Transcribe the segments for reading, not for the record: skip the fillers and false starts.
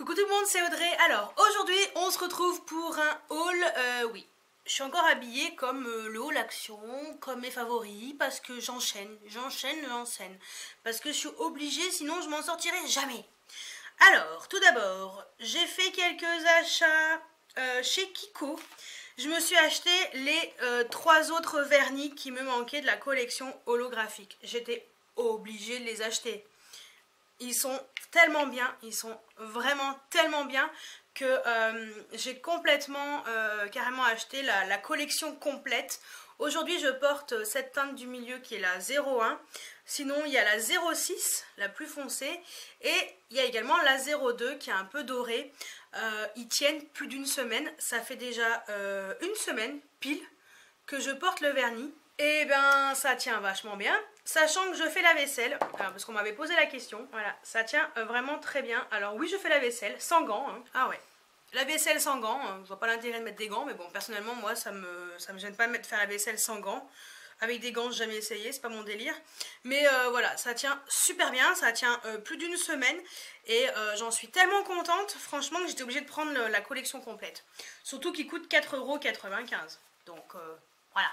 Coucou tout le monde, c'est Audrey. Alors aujourd'hui on se retrouve pour un haul, oui. Je suis encore habillée comme le haul action, comme mes favoris, parce que j'enchaîne. Parce que je suis obligée, sinon je m'en sortirai jamais. Alors, tout d'abord, j'ai fait quelques achats chez Kiko. Je me suis acheté les 3 autres vernis qui me manquaient de la collection holographique. J'étais obligée de les acheter. Ils sont tellement bien, ils sont vraiment tellement bien que j'ai complètement, carrément acheté la collection complète. Aujourd'hui, je porte cette teinte du milieu qui est la 01. Sinon, il y a la 06, la plus foncée. Et il y a également la 02 qui est un peu dorée. Ils tiennent plus d'une semaine. Ça fait déjà une semaine, pile, que je porte le vernis. Et ben, ça tient vachement bien. Sachant que je fais la vaisselle, alors, parce qu'on m'avait posé la question, voilà, ça tient vraiment très bien. Alors oui, je fais la vaisselle, sans gants, hein. Ah ouais, la vaisselle sans gants, hein. Je vois pas l'intérêt de mettre des gants, mais bon, personnellement, moi, ça me gêne pas de faire la vaisselle sans gants. Avec des gants, j'ai jamais essayé, c'est pas mon délire. Mais voilà, ça tient super bien, ça tient plus d'une semaine. Et j'en suis tellement contente, franchement, que j'étais obligée de prendre la collection complète. Surtout qu'il coûte 4,95 €. Donc voilà.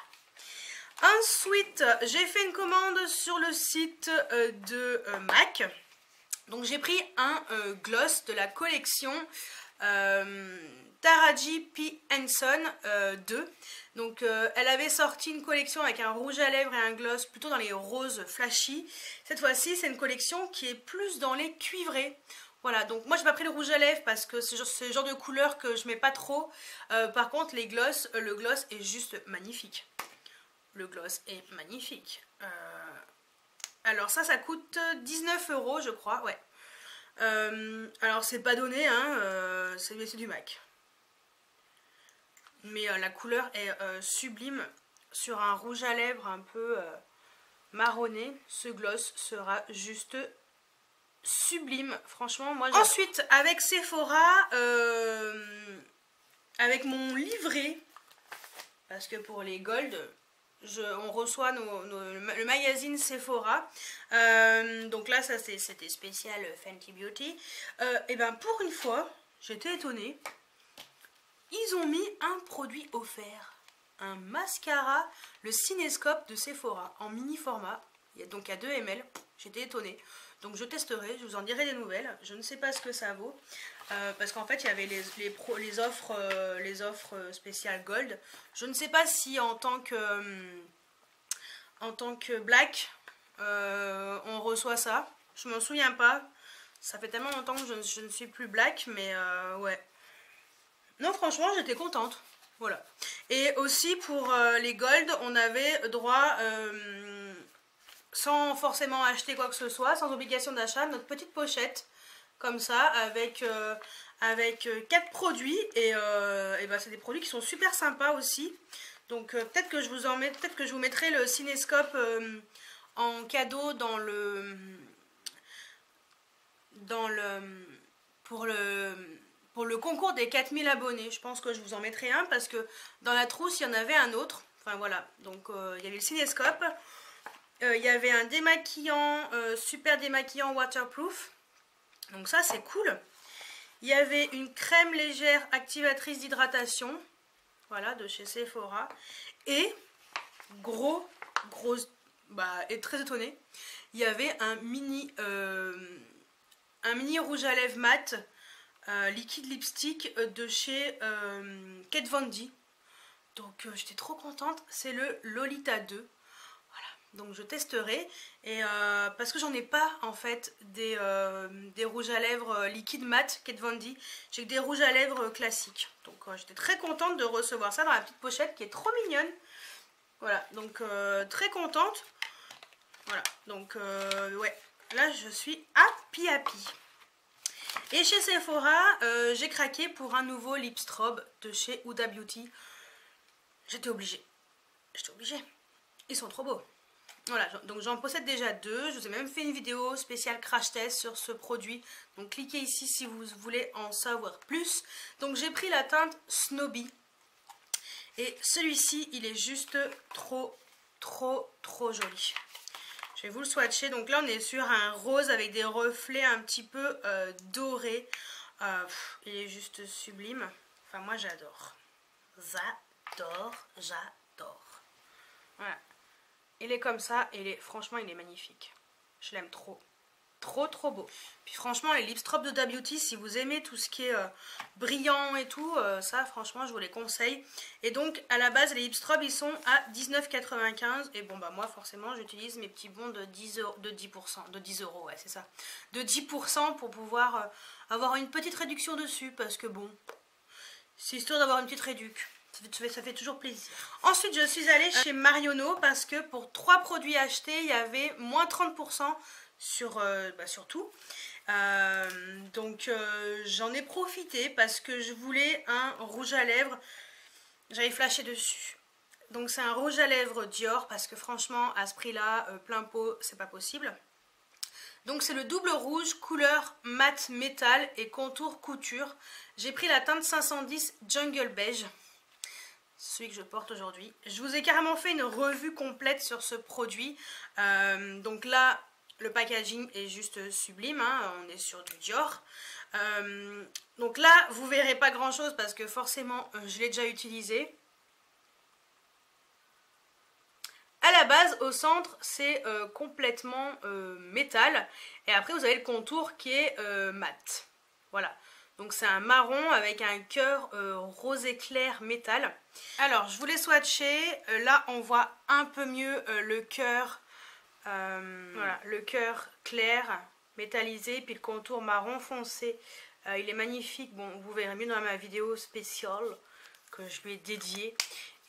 Ensuite, j'ai fait une commande sur le site de MAC. Donc j'ai pris un gloss de la collection Taraji P. Henson 2. Donc elle avait sorti une collection avec un rouge à lèvres et un gloss plutôt dans les roses flashy. Cette fois-ci, c'est une collection qui est plus dans les cuivrés. Voilà, donc moi j'ai pas pris le rouge à lèvres parce que c'est le genre de couleur que je mets pas trop. Par contre, le gloss est juste magnifique. Le gloss est magnifique. Alors ça coûte 19 € je crois, ouais. Alors c'est pas donné, hein, c'est du MAC. Mais la couleur est sublime. Sur un rouge à lèvres un peu marronné, ce gloss sera juste sublime. Franchement, moi j'adore. Ensuite, avec Sephora, avec mon livret, parce que pour les gold, on reçoit le magazine Sephora. Donc là, ça c'était spécial Fenty Beauty. Et ben pour une fois, j'étais étonnée. Ils ont mis un produit offert. Un mascara, le Cinescope de Sephora, en mini format. Donc à 2 ml. J'étais étonnée. Donc je testerai, je vous en dirai des nouvelles. Je ne sais pas ce que ça vaut. Parce qu'en fait, il y avait les offres spéciales Gold. Je ne sais pas si en tant que Black, on reçoit ça. Je m'en souviens pas. Ça fait tellement longtemps que je ne suis plus Black, mais ouais. Non, franchement, j'étais contente. Voilà. Et aussi pour les Gold, on avait droit, sans forcément acheter quoi que ce soit, sans obligation d'achat, notre petite pochette. Comme ça, avec 4 produits. Et ben, c'est des produits qui sont super sympas aussi. Donc peut-être que je vous mettrai le Cinescope en cadeau pour le concours des 4000 abonnés. Je pense que je vous en mettrai un parce que dans la trousse il y en avait un autre. Enfin voilà, donc il y avait le Cinescope. Il y avait un démaquillant, super démaquillant waterproof. Donc ça c'est cool. Il y avait une crème légère activatrice d'hydratation. Voilà, de chez Sephora. Et et très étonné, il y avait un mini rouge à lèvres mat liquide lipstick de chez Kat Von D. Donc j'étais trop contente. C'est le Lolita 2. Donc je testerai et parce que j'en ai pas en fait des rouges à lèvres liquide mat Kat Von D. J'ai que des rouges à lèvres classiques. Donc j'étais très contente de recevoir ça dans la petite pochette qui est trop mignonne. Voilà, donc très contente. Voilà, donc ouais, là je suis happy. Et chez Sephora, j'ai craqué pour un nouveau lip strobe de chez Huda Beauty. J'étais obligée. Ils sont trop beaux. Voilà, donc j'en possède déjà 2. Je vous ai même fait une vidéo spéciale crash test sur ce produit. Donc cliquez ici si vous voulez en savoir plus. Donc j'ai pris la teinte Snobby. Et celui-ci, il est juste trop joli. Je vais vous le swatcher. Donc là, on est sur un rose avec des reflets un petit peu dorés. Il est juste sublime. Enfin, moi, j'adore. J'adore. Voilà. Il est comme ça, et franchement, il est magnifique. Je l'aime trop. Trop beau. Puis franchement, les Lipstrop de Da Beauty, si vous aimez tout ce qui est brillant et tout, ça, franchement, je vous les conseille. Et donc, à la base, les Lipstrop, ils sont à 19,95 €. Et bon, bah moi, forcément, j'utilise mes petits bons de 10 €, de 10 €, ouais, c'est ça. De 10% pour pouvoir avoir une petite réduction dessus, parce que bon, c'est histoire d'avoir une petite réduc. Ça fait toujours plaisir. Ensuite, je suis allée chez Marionneau parce que pour 3 produits achetés, il y avait moins 30% sur tout. Donc, j'en ai profité parce que je voulais un rouge à lèvres. J'avais flashé dessus. Donc, c'est un rouge à lèvres Dior parce que franchement, à ce prix-là, plein pot, c'est pas possible. Donc c'est le double rouge, couleur mat métal et contour couture. J'ai pris la teinte 510 Jungle Beige, celui que je porte aujourd'hui. Je vous ai carrément fait une revue complète sur ce produit. Donc là, le packaging est juste sublime, hein, on est sur du Dior. Donc là, vous verrez pas grand chose parce que forcément, je l'ai déjà utilisé. À la base, au centre, c'est complètement métal. Et après, vous avez le contour qui est mat. Voilà. Donc, c'est un marron avec un cœur rose éclair métal. Alors, je voulais swatcher. Là, on voit un peu mieux le cœur. Voilà, le cœur clair, métallisé. Puis le contour marron foncé. Il est magnifique. Bon, vous verrez mieux dans ma vidéo spéciale que je lui ai dédiée.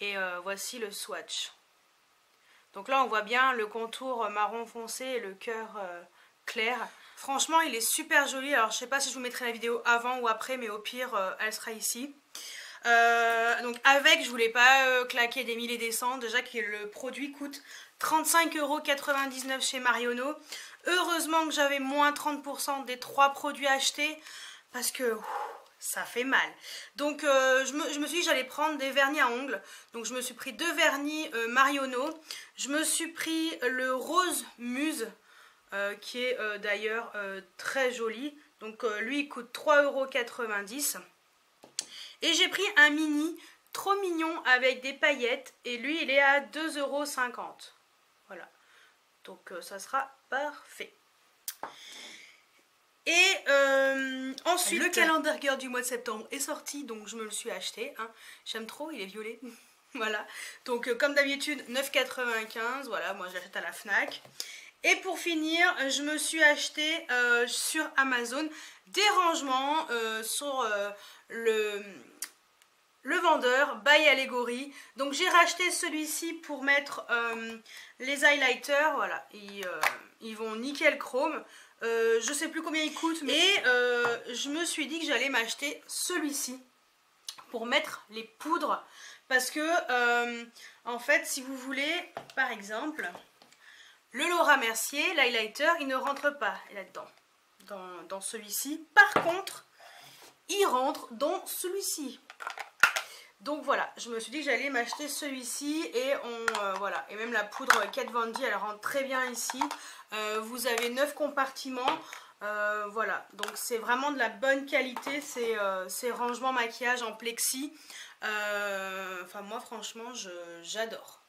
Et voici le swatch. Donc là, on voit bien le contour marron foncé et le cœur clair. Franchement, il est super joli. Alors, je sais pas si je vous mettrai la vidéo avant ou après, mais au pire, elle sera ici. Donc avec, je voulais pas claquer des milliers et des cents. Déjà que le produit coûte 35,99 € chez Marionneau. Heureusement que j'avais moins 30% des 3 produits achetés. Parce que... ça fait mal. Donc je me suis dit que j'allais prendre des vernis à ongles. Donc je me suis pris 2 vernis Marionneau. Je me suis pris le rose muse qui est d'ailleurs très joli. Donc lui il coûte 3,90 €. Et j'ai pris un mini trop mignon avec des paillettes. Et lui il est à 2,50 €. Voilà. Donc ça sera parfait. Et ensuite, le calendrier girl du mois de septembre est sorti, donc je me le suis acheté. Hein. J'aime trop, il est violet. Voilà. Donc comme d'habitude, 9,95 €. Voilà, moi j'achète à la Fnac. Et pour finir, je me suis acheté sur Amazon des rangements sur le vendeur by Allegory. Donc j'ai racheté celui-ci pour mettre les highlighters. Voilà, ils vont nickel chrome. Je sais plus combien il coûte, mais je me suis dit que j'allais m'acheter celui-ci pour mettre les poudres parce que en fait si vous voulez par exemple le Laura Mercier, l'highlighter, il ne rentre pas là-dedans dans celui-ci. Par contre il rentre dans celui-ci. Donc voilà, je me suis dit que j'allais m'acheter celui-ci et voilà. Et même la poudre Kat Von D, elle rentre très bien ici. Vous avez 9 compartiments. Voilà, donc c'est vraiment de la bonne qualité. C'est rangement maquillage en plexi. Enfin moi franchement j'adore.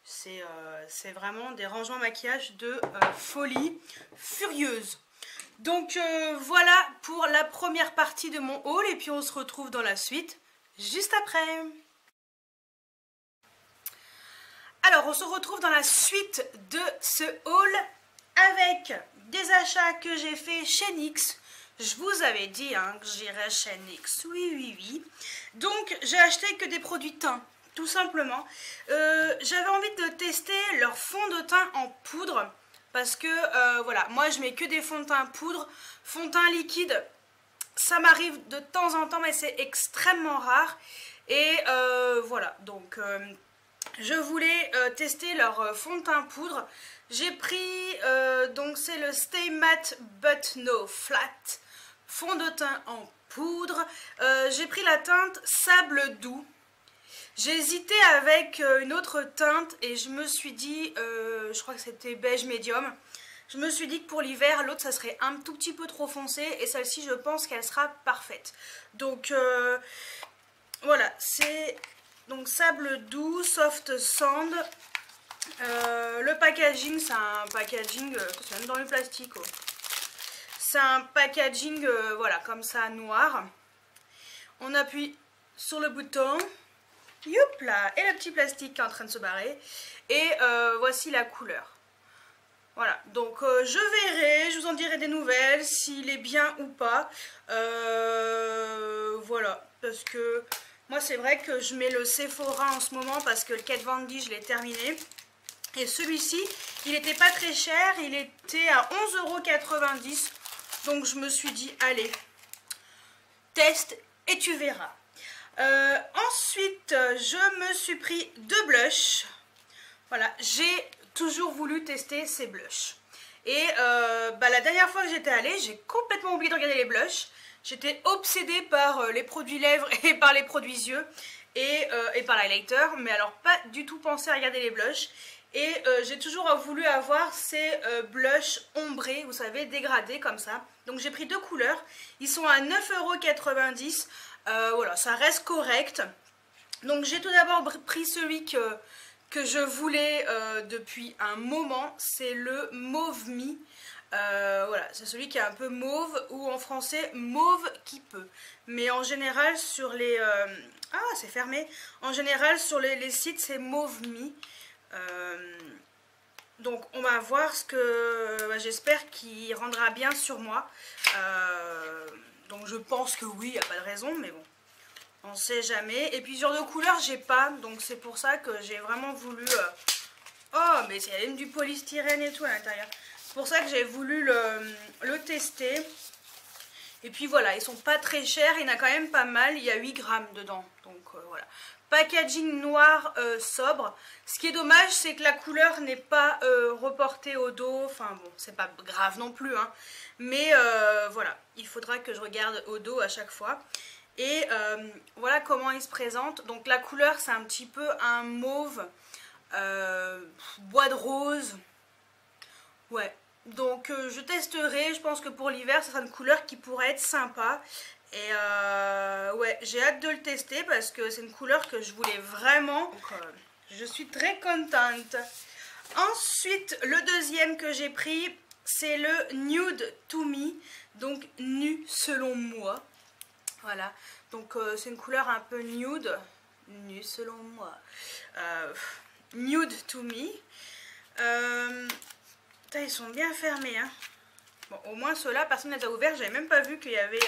C'est vraiment des rangements maquillage de folie furieuse. Donc voilà pour la première partie de mon haul et puis on se retrouve dans la suite juste après. Alors on se retrouve dans la suite de ce haul avec des achats que j'ai fait chez NYX. Je vous avais dit hein, que j'irais chez NYX, oui. Donc j'ai acheté que des produits teint, tout simplement. J'avais envie de tester leur fond de teint en poudre. Parce que voilà, moi je mets que des fonds de teint poudre. Fond de teint liquide, ça m'arrive de temps en temps mais c'est extrêmement rare. Et voilà, donc je voulais tester leur fond de teint poudre. J'ai pris, donc c'est le Stay Matte But No Flat, fond de teint en poudre. J'ai pris la teinte Sable Doux. J'ai hésité avec une autre teinte et je me suis dit, je crois que c'était beige médium. Je me suis dit que pour l'hiver, l'autre ça serait un tout petit peu trop foncé et celle-ci je pense qu'elle sera parfaite. Donc voilà, c'est donc sable doux, soft sand. Le packaging, c'est un packaging, c'est même dans le plastique. Oh. C'est un packaging, voilà, comme ça, noir. On appuie sur le bouton. Youp là, et le petit plastique qui est en train de se barrer. Et voici la couleur. Voilà, donc je verrai, je vous en dirai des nouvelles, s'il est bien ou pas. Voilà, parce que moi c'est vrai que je mets le Sephora en ce moment parce que le Kat Von D je l'ai terminé. Et celui-ci, il n'était pas très cher, il était à 11,90 €. Donc je me suis dit, allez, teste et tu verras. Ensuite, je me suis pris 2 blushs. Voilà, j'ai toujours voulu tester ces blushs. Et la dernière fois que j'étais allée, j'ai complètement oublié de regarder les blushs. J'étais obsédée par les produits lèvres et par les produits yeux et par l'highlighter. Mais alors pas du tout pensé à regarder les blushs. Et j'ai toujours voulu avoir ces blushs ombrés, vous savez, dégradés comme ça. Donc j'ai pris 2 couleurs. Ils sont à 9,90 €. Voilà, ça reste correct. Donc j'ai tout d'abord pris celui que je voulais depuis un moment. C'est le Mauve Me. Voilà, c'est celui qui est un peu mauve ou en français mauve qui peut. Mais en général sur les... Ah, c'est fermé. En général sur les sites c'est Mauve Me. Donc on va voir ce que j'espère qu'il rendra bien sur moi. Donc je pense que oui, il n'y a pas de raison, mais bon, on sait jamais. Et puis sur de couleurs j'ai pas, donc c'est pour ça que j'ai vraiment voulu... Oh, mais il y a même du polystyrène et tout à l'intérieur. C'est pour ça que j'ai voulu le tester. Et puis voilà, ils sont pas très chers, il y en a quand même pas mal, il y a 8 grammes dedans. Donc voilà. Packaging noir sobre. Ce qui est dommage, c'est que la couleur n'est pas reportée au dos. Enfin bon, c'est pas grave non plus. Hein. Mais voilà, il faudra que je regarde au dos à chaque fois. Et voilà comment il se présente. Donc la couleur, c'est un petit peu un mauve, bois de rose. Ouais. Donc je testerai. Je pense que pour l'hiver, ça sera une couleur qui pourrait être sympa. Et ouais, j'ai hâte de le tester parce que c'est une couleur que je voulais vraiment. Donc, je suis très contente. Ensuite, le deuxième que j'ai pris, c'est le Nude to Me. Donc, nu selon moi. Voilà. Donc, c'est une couleur un peu nude. Nu selon moi. Nude to Me. Putain, ils sont bien fermés. Hein. Bon, au moins ceux-là, personne ne les a ouverts. J'avais même pas vu qu'il y avait...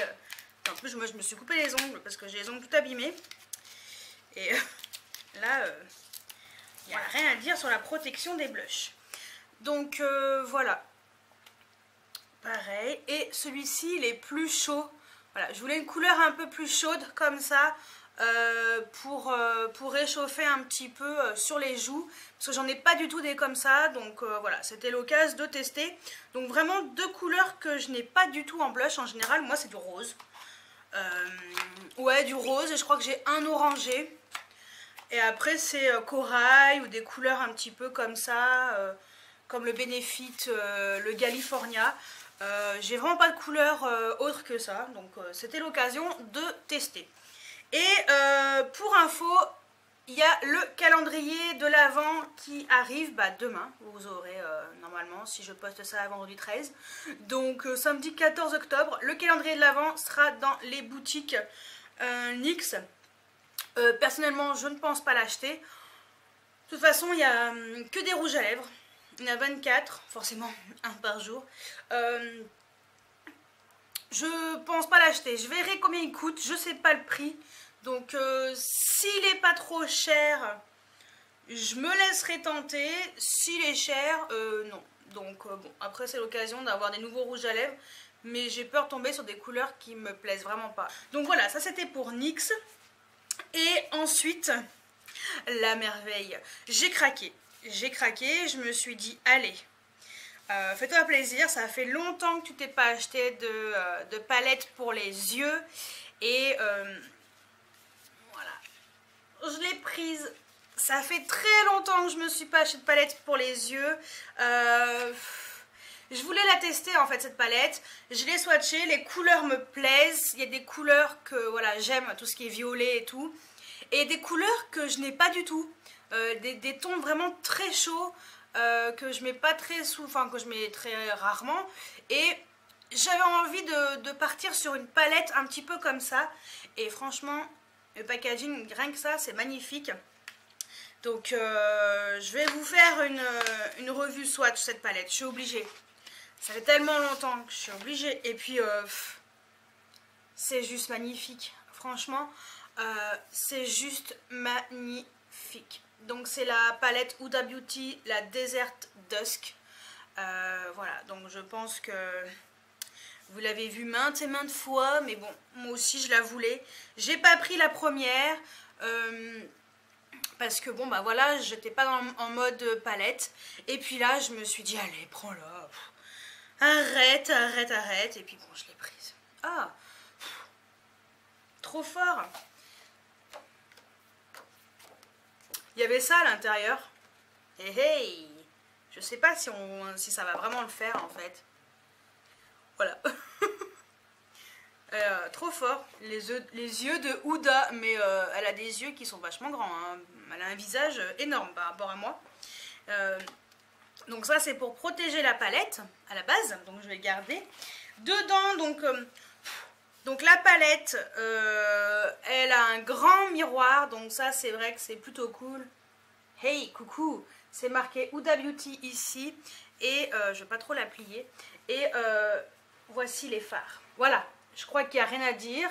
En plus, moi, je me suis coupé les ongles parce que j'ai les ongles tout abîmés. Et là, il n'y a rien à dire sur la protection des blushs. Donc, voilà. Pareil. Et celui-ci, il est plus chaud. Voilà, je voulais une couleur un peu plus chaude comme ça pour réchauffer un petit peu sur les joues. Parce que j'en ai pas du tout des comme ça. Donc, voilà, c'était l'occasion de tester. Donc, vraiment, 2 couleurs que je n'ai pas du tout en blush. En général, moi, c'est du rose. Ouais, du rose, et je crois que j'ai un orangé. Et après c'est corail ou des couleurs un petit peu comme ça, comme le Benefit, le California. J'ai vraiment pas de couleur autre que ça, donc c'était l'occasion de tester. Et pour info, il y a le calendrier de l'Avent qui arrive demain. Vous aurez normalement, si je poste ça vendredi 13. Donc samedi 14 octobre, le calendrier de l'Avent sera dans les boutiques NYX. Personnellement, je ne pense pas l'acheter. De toute façon, il n'y a que des rouges à lèvres. Il y en a 24, forcément, un par jour. Je pense pas l'acheter. Je verrai combien il coûte. Je sais pas le prix. Donc, s'il est pas trop cher, je me laisserai tenter. S'il est cher, non. Donc, bon, après, c'est l'occasion d'avoir des nouveaux rouges à lèvres. Mais j'ai peur de tomber sur des couleurs qui me plaisent vraiment pas. Donc, voilà, ça c'était pour NYX. Et ensuite, la merveille. J'ai craqué. Je me suis dit, allez, fais-toi plaisir. Ça fait longtemps que tu t'es pas acheté de palette pour les yeux. Et voilà, je l'ai prise. Ça fait très longtemps que je me suis pas acheté de palette pour les yeux. Je voulais la tester en fait cette palette, je l'ai swatchée, les couleurs me plaisent, il y a des couleurs que voilà j'aime, tout ce qui est violet et tout, et des couleurs que je n'ai pas du tout, des tons vraiment très chauds que je mets pas très enfin que je mets très rarement, et j'avais envie de partir sur une palette un petit peu comme ça, et franchement le packaging rien que ça c'est magnifique. Donc je vais vous faire une revue swatch cette palette, je suis obligée. Ça fait tellement longtemps que je suis obligée. Et puis c'est juste magnifique. Franchement c'est juste magnifique. Donc c'est la palette Huda Beauty, la Desert Dusk. Voilà, donc je pense que vous l'avez vu maintes et maintes fois. Mais bon, moi aussi je la voulais. J'ai pas pris la première. Parce que bon bah voilà, j'étais pas en mode palette. Et puis là je me suis dit allez prends-la. Arrête. Et puis bon je l'ai prise. Ah, trop fort. Il y avait ça à l'intérieur. Hey hey. Je sais pas si ça va vraiment le faire en fait. Voilà. Trop fort. Les yeux de Huda, mais elle a des yeux qui sont vachement grands. Hein. Elle a un visage énorme par rapport à moi. Donc ça c'est pour protéger la palette à la base. Donc je vais le garder. Dedans donc la palette, elle a un grand miroir. Donc ça c'est vrai que c'est plutôt cool. Hey coucou. C'est marqué Huda Beauty ici. Et je vais pas trop la plier. Et voici les fards. Voilà. Je crois qu'il n'y a rien à dire.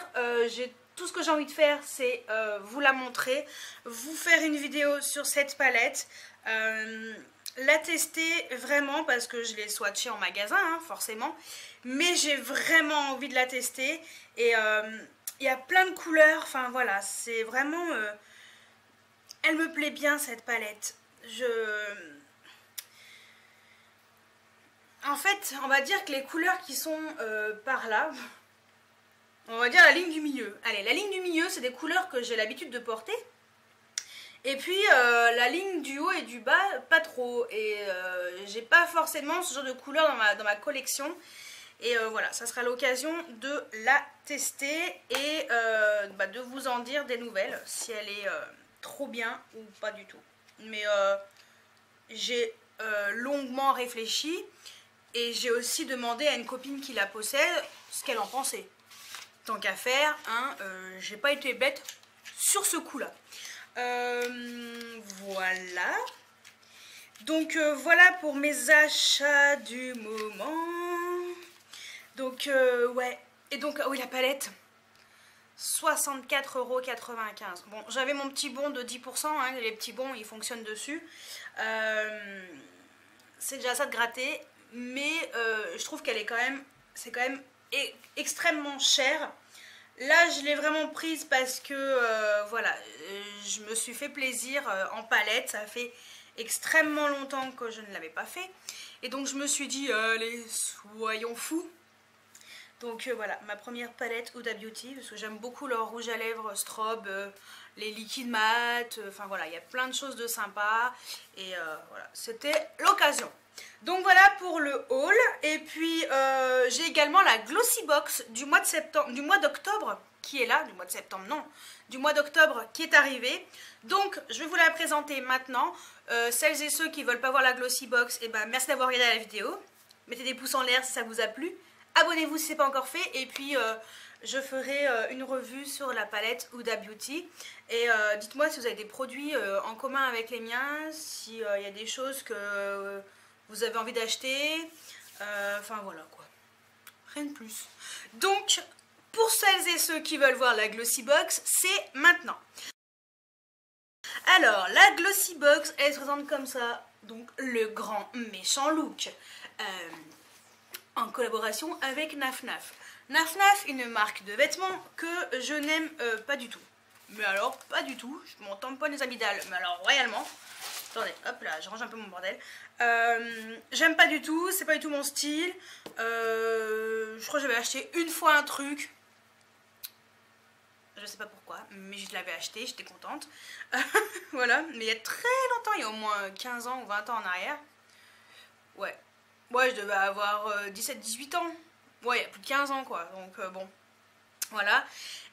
Tout ce que j'ai envie de faire, c'est vous la montrer, vous faire une vidéo sur cette palette, la tester vraiment parce que je l'ai swatchée en magasin, hein, forcément. Mais j'ai vraiment envie de la tester. Et il y a plein de couleurs. Enfin voilà, c'est vraiment... elle me plaît bien cette palette. En fait, on va dire que les couleurs qui sont par là... On va dire la ligne du milieu. Allez, la ligne du milieu, c'est des couleurs que j'ai l'habitude de porter. Et puis, la ligne du haut et du bas, pas trop. Et j'ai pas forcément ce genre de couleurs dans ma collection. Et voilà, ça sera l'occasion de la tester et de vous en dire des nouvelles. Si elle est trop bien ou pas du tout. Mais j'ai longuement réfléchi. Et j'ai aussi demandé à une copine qui la possède ce qu'elle en pensait. Tant qu'à faire, hein, j'ai pas été bête sur ce coup-là. Voilà. Donc voilà pour mes achats du moment. Donc ouais. Et donc, oui, la palette. 64,95 €. Bon, j'avais mon petit bon de 10%. Hein, les petits bons, ils fonctionnent dessus. C'est déjà ça de gratter. Mais je trouve qu'elle est quand même... C'est quand même extrêmement chère. Là je l'ai vraiment prise parce que voilà, je me suis fait plaisir en palette. Ça fait extrêmement longtemps que je ne l'avais pas fait et donc je me suis dit allez soyons fous. Donc voilà, ma première palette Huda Beauty, parce que j'aime beaucoup leur rouge à lèvres strobe, les liquides mat, enfin voilà, il y a plein de choses de sympa et voilà, c'était l'occasion. Donc voilà pour le haul. Et puis j'ai également la Glossy Box du mois d'octobre qui est là, du mois de septembre non, du mois d'octobre qui est arrivée. Donc je vais vous la présenter maintenant. Celles et ceux qui ne veulent pas voir la Glossy Box, et ben merci d'avoir regardé la vidéo. Mettez des pouces en l'air si ça vous a plu. Abonnez-vous si ce n'est pas encore fait. Et puis je ferai une revue sur la palette Huda Beauty. Et dites-moi si vous avez des produits en commun avec les miens, s'il y a des choses que... vous avez envie d'acheter, enfin voilà quoi, rien de plus. Donc, pour celles et ceux qui veulent voir la Glossy Box, c'est maintenant. Alors, la Glossy Box, elle se présente comme ça, donc le grand méchant look, en collaboration avec Naf Naf. Naf Naf, une marque de vêtements que je n'aime pas du tout. Mais alors, pas du tout, je m'en tamponne les amygdales, mais alors royalement. Attendez, hop là, je range un peu mon bordel. J'aime pas du tout, c'est pas du tout mon style. Je crois que j'avais acheté une fois un truc. Je sais pas pourquoi, mais je l'avais acheté, j'étais contente. Voilà, mais il y a très longtemps, il y a au moins 15 ans ou 20 ans en arrière. Ouais, Ouais, je devais avoir 17-18 ans. Ouais, il y a plus de 15 ans quoi, donc bon. Voilà.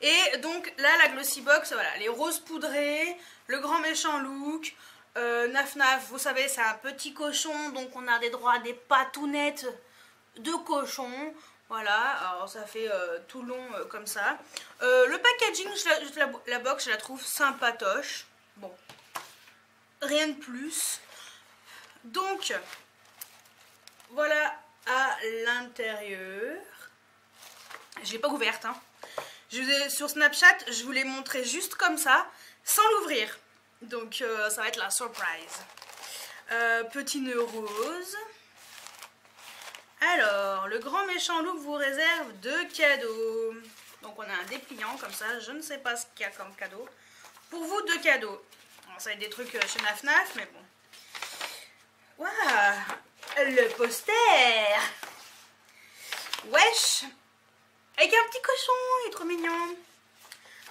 Et donc là, la Glossy Box, voilà, les roses poudrées, le grand méchant look, Naf Naf, vous savez, c'est un petit cochon, donc on a des droits à des patounettes de cochon. Voilà, alors ça fait tout long comme ça. Le packaging, la box, je la trouve sympatoche. Bon, rien de plus. Donc, voilà à l'intérieur. Je l'ai pas ouverte, hein. Sur Snapchat, je vous l'ai montré juste comme ça, sans l'ouvrir. Donc ça va être la surprise. Petit nœud rose. Alors, le grand méchant look vous réserve 2 cadeaux. Donc on a un dépliant comme ça, je ne sais pas ce qu'il y a comme cadeau. Pour vous, 2 cadeaux. Alors, ça va être des trucs chez Naf Naf, mais bon. Waouh, le poster. Wesh. Avec un petit cochon, il est trop mignon.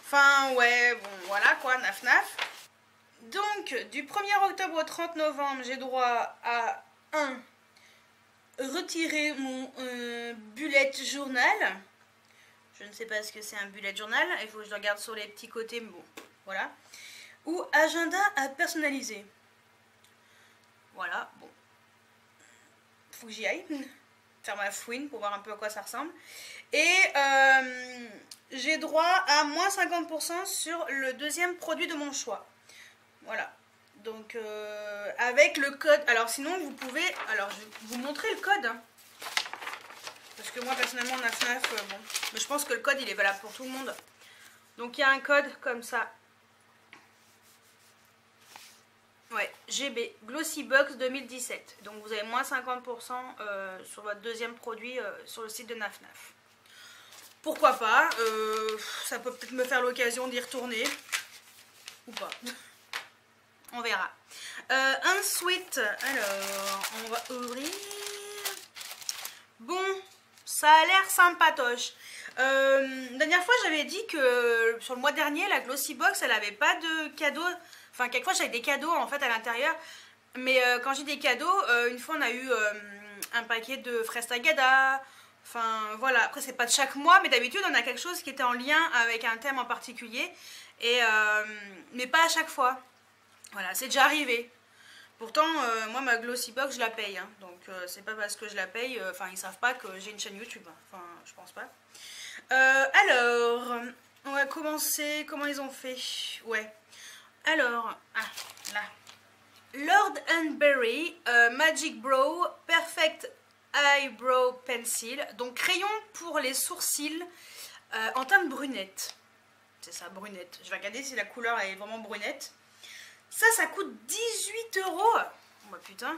Enfin, ouais, bon, voilà quoi, Naf Naf. Donc, du 1er octobre au 30 novembre, j'ai droit à retirer mon bullet journal. Je ne sais pas ce que c'est un bullet journal. Il faut que je le regarde sur les petits côtés, mais bon, voilà. Ou agenda à personnaliser. Voilà, bon. Faut que j'y aille. Faire ma fouine pour voir un peu à quoi ça ressemble. Et j'ai droit à moins 50% sur le deuxième produit de mon choix. Voilà. Donc avec le code. Alors sinon vous pouvez. Alors je vais vous montrer le code. Hein. Parce que moi personnellement Naf Naf, bon. Mais je pense que le code il est valable pour tout le monde. Donc il y a un code comme ça. Ouais, GB, Glossy Box 2017. Donc vous avez moins 50% sur votre deuxième produit sur le site de Naf Naf. Pourquoi pas, ça peut peut-être me faire l'occasion d'y retourner. Ou pas. On verra. Ensuite, alors, on va ouvrir. Bon, ça a l'air sympatoche. Dernière fois, j'avais dit que sur le mois dernier, la Glossy Box, elle avait pas de cadeaux. Enfin, quelquefois, j'avais des cadeaux en fait à l'intérieur. Mais quand j'ai des cadeaux, une fois, on a eu un paquet de fraises tagada. Enfin, voilà. Après, c'est pas de chaque mois, mais d'habitude, on a quelque chose qui était en lien avec un thème en particulier. Et, mais pas à chaque fois. Voilà, c'est déjà arrivé. Pourtant, moi, ma Glossy Box, je la paye. Hein, donc, c'est pas parce que je la paye. Enfin, ils savent pas que j'ai une chaîne YouTube. Hein, enfin, je pense pas. Alors, on va commencer. Comment ils ont fait? Ouais. Alors, là. Lord Berry Magic Brow Perfect Eyebrow Pencil. Donc, crayon pour les sourcils en teinte brunette. C'est ça, brunette. Je vais regarder si la couleur est vraiment brunette. Ça coûte 18 €. Bah putain.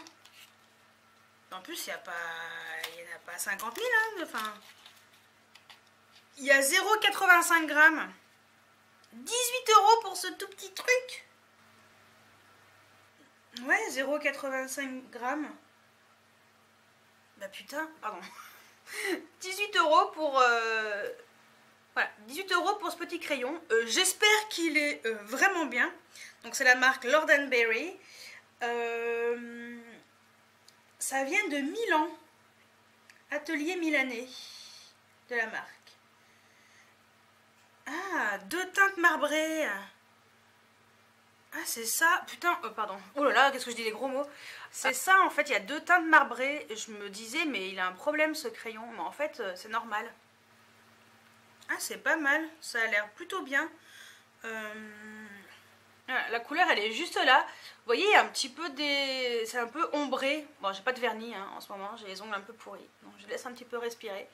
En plus, il n'y en a pas 50 000. Hein, enfin, il y a 0,85 grammes. 18 € pour ce tout petit truc. Ouais, 0,85 grammes. Bah putain, pardon. 18 € pour... Voilà, 18 € pour ce petit crayon. J'espère qu'il est vraiment bien. Donc c'est la marque Lord Berry. Ça vient de Milan. Atelier milanais de la marque. Ah, 2 teintes marbrées. Ah, c'est ça. Putain, pardon. Oh là là, qu'est-ce que je dis des gros mots. C'est ça, en fait, il y a 2 teintes marbrées. Je me disais, mais il a un problème ce crayon. Mais en fait, c'est normal. Ah, c'est pas mal. Ça a l'air plutôt bien. La couleur, elle est juste là. Vous voyez, il y a un petit peu des... C'est un peu ombré. Bon, j'ai pas de vernis hein, en ce moment. J'ai les ongles un peu pourris. Donc, je laisse un petit peu respirer.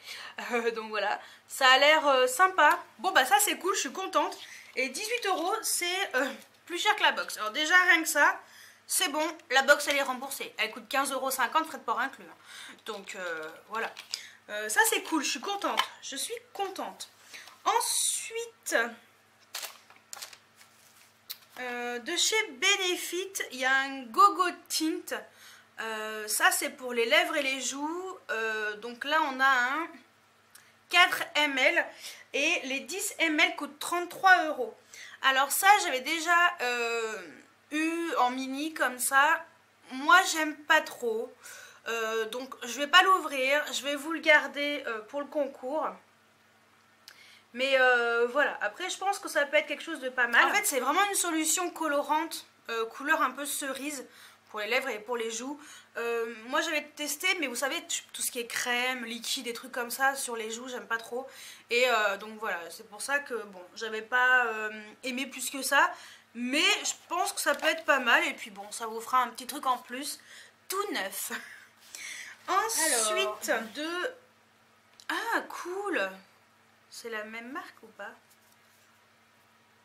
Donc, voilà. Ça a l'air sympa. Bon, bah ça, c'est cool. Je suis contente. Et 18 €, c'est plus cher que la box. Alors, déjà, rien que ça, c'est bon. La box, elle est remboursée. Elle coûte 15,50 €, frais de port inclus. Donc, voilà. Ça, c'est cool. Je suis contente. Je suis contente. Ensuite... de chez Benefit, il y a un Gogo Tint. Ça, c'est pour les lèvres et les joues. Donc là, on a un 4 ml. Et les 10 ml coûtent 33 €. Alors ça, j'avais déjà eu en mini comme ça. Moi, j'aime pas trop. Donc je vais pas l'ouvrir, je vais vous le garder pour le concours. Mais voilà, après je pense que ça peut être quelque chose de pas mal. En fait c'est vraiment une solution colorante, couleur un peu cerise pour les lèvres et pour les joues. Moi j'avais testé, mais vous savez tout ce qui est crème, liquide, des trucs comme ça sur les joues, j'aime pas trop. Et donc voilà, c'est pour ça que bon, j'avais pas aimé plus que ça. Mais je pense que ça peut être pas mal. Et puis bon, ça vous fera un petit truc en plus, tout neuf. Ensuite de... Ah cool! C'est la même marque ou pas?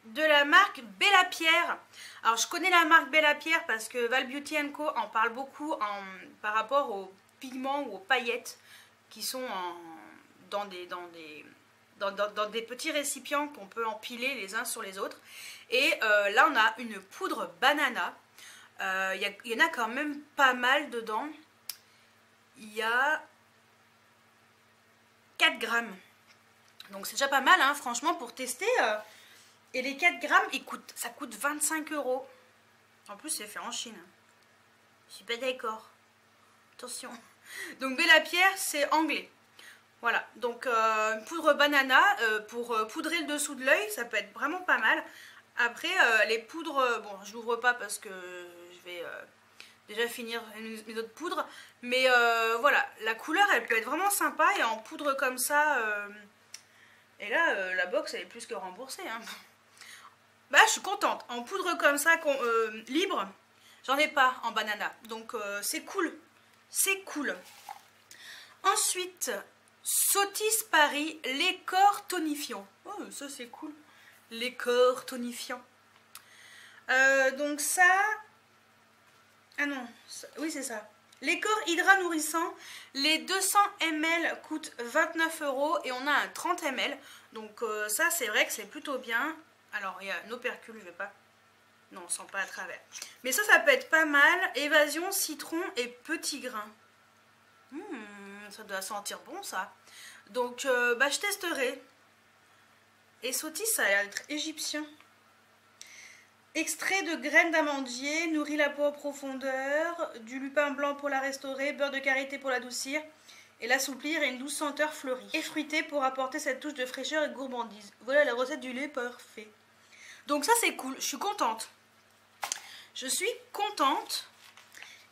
De la marque Bella Pierre. Alors je connais la marque Bella Pierre parce que Val Beauty Co en parle beaucoup par rapport aux pigments ou aux paillettes qui sont dans des petits récipients qu'on peut empiler les uns sur les autres. Et là on a une poudre banana. Il y en a quand même pas mal dedans. Il y a 4 grammes. Donc c'est déjà pas mal, hein, franchement, pour tester. Et les 4 grammes, ça coûte 25 €. En plus, c'est fait en Chine. Je suis pas d'accord. Attention. Donc Bella Pierre, c'est anglais. Voilà, donc poudre banana pour poudrer le dessous de l'œil, ça peut être vraiment pas mal. Après, les poudres, bon, je l'ouvre pas parce que je vais déjà finir mes autres poudres. Mais voilà, la couleur, elle peut être vraiment sympa. Et en poudre comme ça... Et là, la box, elle est plus que remboursée. Hein. Bah, je suis contente. En poudre comme ça, libre, j'en ai pas en banana. Donc, c'est cool. C'est cool. Ensuite, Sotis Paris, les corps tonifiants. Oh, ça, c'est cool. Les corps tonifiants. Donc, ça... Ah non, oui, c'est ça. Les corps Hydra nourrissants, les 200 ml coûtent 29 € et on a un 30 ml. Donc ça c'est vrai que c'est plutôt bien. Alors il y a un opercule, je vais pas... Non, on sent pas à travers. Mais ça peut être pas mal. Évasion, citron et petits grains. Ça doit sentir bon ça. Donc bah, je testerai. Et Sotis, ça a l'air d'être égyptien. Extrait de graines d'amandier, nourrit la peau en profondeur, du lupin blanc pour la restaurer, beurre de karité pour l'adoucir et l'assouplir et une douce senteur fleurie. Et fruitée pour apporter cette touche de fraîcheur et de gourmandise. Voilà la recette du lait parfait. Donc ça c'est cool, je suis contente. Je suis contente.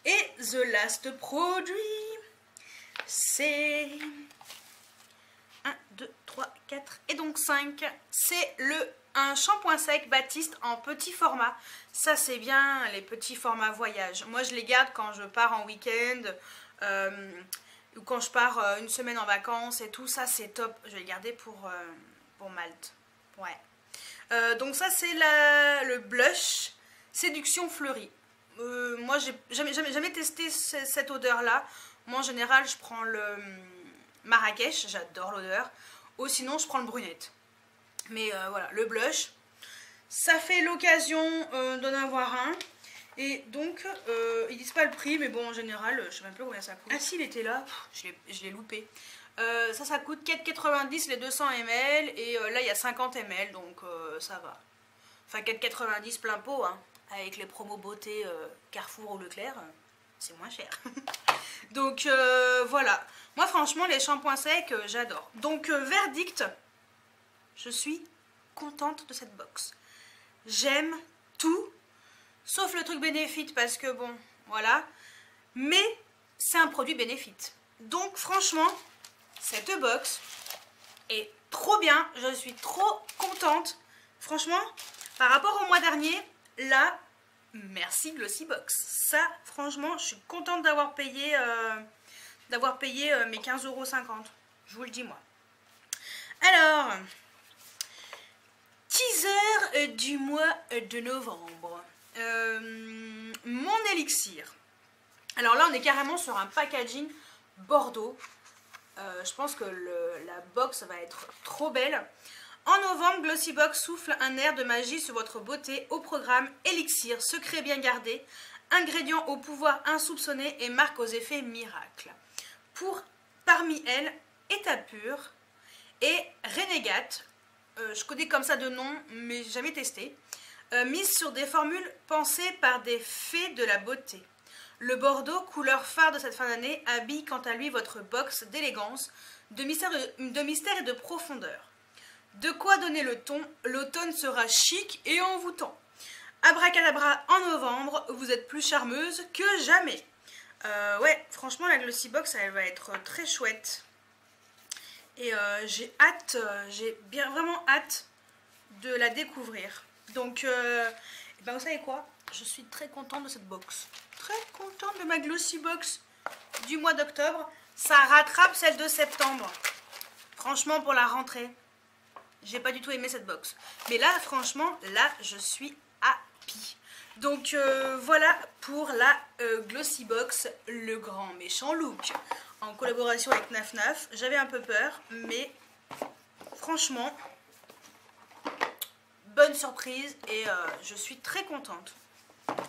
Et the last produit, c'est 1, 2, 3, 4 et donc 5. C'est un shampoing sec Baptiste en petit format. Ça c'est bien les petits formats voyage. Moi je les garde quand je pars en week-end ou quand je pars une semaine en vacances et tout. Ça c'est top. Je vais le garder pour Malte. Ouais. Donc ça c'est le blush Séduction Fleurie. Moi j'ai jamais testé cette odeur là. Moi en général je prends le Marrakech. J'adore l'odeur. Ou sinon je prends le brunette. Mais voilà, le blush, ça fait l'occasion d'en avoir un. Et donc, ils disent pas le prix, mais bon, en général, je sais même plus combien ça coûte. Ah si, il était là, je l'ai loupé. Ça coûte 4,90 les 200 ml. Et là, il y a 50 ml, donc ça va. Enfin, 4,90 plein pot, hein. Avec les promos beauté Carrefour ou Leclerc, c'est moins cher. Donc, voilà. Moi, franchement, les shampoings secs, j'adore. Donc, verdict... Je suis contente de cette box. J'aime tout, sauf le truc bénéfice parce que bon, voilà. Mais c'est un produit bénéfice. Donc franchement, cette box est trop bien. Je suis trop contente. Franchement, par rapport au mois dernier, là, merci Glossybox. Ça, franchement, je suis contente d'avoir payé, mes 15,50 €. Je vous le dis moi. Alors... Teaser du mois de novembre. Mon élixir. Alors là, on est carrément sur un packaging Bordeaux. Je pense que la box va être trop belle. En novembre, Glossybox souffle un air de magie sur votre beauté au programme Élixir, secret bien gardé, ingrédients au pouvoir insoupçonné et marque aux effets miracles. Parmi elles, État pur et Renegade. Je connais comme ça de nom, mais jamais testé. Mise sur des formules pensées par des fées de la beauté. Le bordeaux, couleur phare de cette fin d'année, habille quant à lui votre box d'élégance, de mystère et de profondeur. De quoi donner le ton, l'automne sera chic et envoûtant. Abracadabra en novembre, vous êtes plus charmeuse que jamais. Ouais, franchement la Glossy Box elle va être très chouette. Et j'ai hâte, vraiment hâte de la découvrir. Donc, ben vous savez quoi? Je suis très contente de cette box. Très contente de ma Glossy Box du mois d'octobre. Ça rattrape celle de septembre. Franchement, pour la rentrée, j'ai pas du tout aimé cette box. Mais là, franchement, là, je suis happy. Donc, voilà pour la Glossy Box, le grand méchant look. En collaboration avec Naf Naf. J'avais un peu peur, mais franchement, bonne surprise et je suis très contente.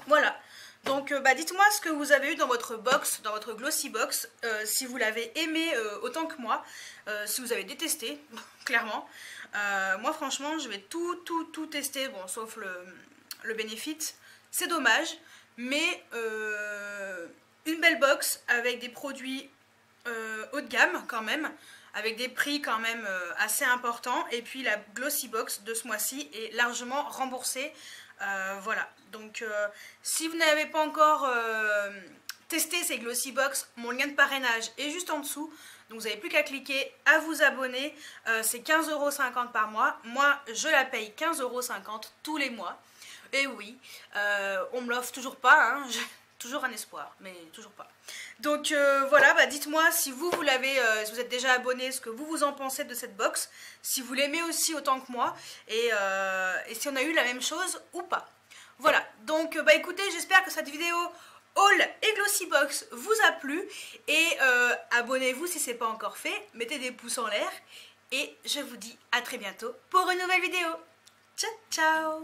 Voilà. Donc dites-moi ce que vous avez eu dans votre box, dans votre Glossy Box, si vous l'avez aimé autant que moi, si vous avez détesté, clairement. Moi franchement je vais tout tester, bon sauf le Benefit, c'est dommage, mais une belle box avec des produits haut de gamme quand même, avec des prix quand même assez importants, et puis la Glossy Box de ce mois-ci est largement remboursée. Voilà, donc si vous n'avez pas encore testé ces Glossy Box, mon lien de parrainage est juste en dessous, donc vous n'avez plus qu'à cliquer, à vous abonner, c'est 15,50 € par mois, moi je la paye 15,50 € tous les mois, et oui, on me l'offre toujours pas, hein, toujours un espoir, mais toujours pas. Donc voilà, dites-moi si vous l'avez, si vous êtes déjà abonné, ce que vous en pensez de cette box, si vous l'aimez aussi autant que moi, et si on a eu la même chose ou pas. Voilà, donc écoutez, j'espère que cette vidéo haul et Glossy Box vous a plu, et abonnez-vous si ce n'est pas encore fait, mettez des pouces en l'air, et je vous dis à très bientôt pour une nouvelle vidéo. Ciao, ciao!